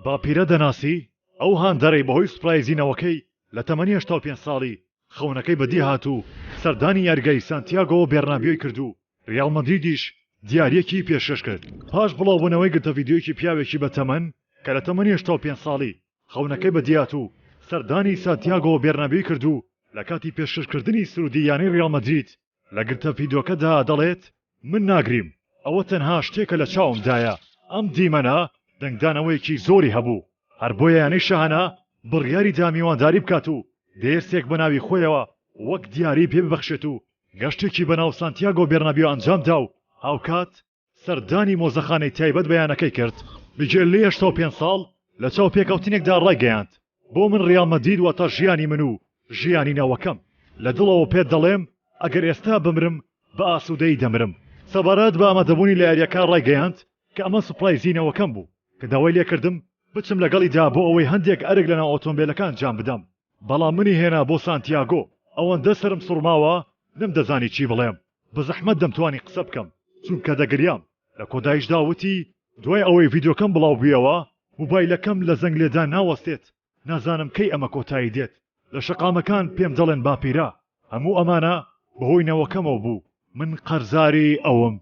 باپیرە دەناسی؟ ئەو هاندەرەی بەهۆی سوپرایزینەوەکەی لە تەمەنی 85 ساڵی خەونەکەی بەدی هاتوو سەردانی یاریگەری سانتیاگۆ بێرنابیۆی کردو. ریال مەدریدیش دیارەکی پێشکەش کرد پاش بڵاوبوونەوەی گرتە ڤیدیۆیەکی پیاوێکی بەتەمەن کە لە تەمەنی 85 ساڵی خەونەکەی بەدی هاتوو سەردانی سانتیاگۆ بێرنابیۆی کردو لە کاتی پێشکەشکردنی سرودییانەی ریال مەدرید لە گرتە ڤیدیۆکەدا دەڵێت من ناگریم، ئەوە تەنها شتێکە لە چاومدایە. ئەم دیمەنە دەنگدانەوەیەکی زۆری هەبوو، هەر بۆ یانەی شەهانە بڕیاری دا میوانداری بکات و دێرسێک بە ناوی خۆیەوە وەک دیاری پێ ببەخشێت و گەشتێکی بەناو سانتیاگۆ بێرنابیۆ ئەنجامدا و هاوکات سەردانی مۆزەخانەی تایبەت بەیانەکەی کرد. میگێل لە 85 ساڵ لە چاو پێکەوتنێکدا ڕایگەیاند بۆ من ریال مەدرید واتە ژیانی من و ژیانی ناوەکەم. لە دڵەوە پێت دەڵێم ئەگەر ئێستا بمرم بە ئاسوودەی دەمرم. سەبارەت بە ئامادەبوونی لە یاریەکە ڕایگەیاند کە ئەمە سوپرایزینەوەکەم بوو کە داوای لێکردم بچم لەگەڵیدا بۆ ئەوەی هەندێک ئەرک لەناو ئۆتۆمبیلەکان جام بدەم، بەڵام منی هێنا بۆ سانتیاگۆ. ئەوەندە سرم سوڕماوە نەمدەزانی چی بڵێم، بە زەحمەت دەمتوانی قسە بکەم چونکە دەگریام. لە کۆدایشدا وتی دوای ئەوەی ڤیدیۆکەم بڵاو بوویەوە موبایلەکەم لە زەنگ لێدان ناوەستێت، نازانم کەی ئەمە کۆتایی دێت. لە شەقامەکان پێم دەڵێن باپیرە، هەموو ئەمانە بەهۆی نەوەکەمەوە بوو، من قەرزاری ئەوم.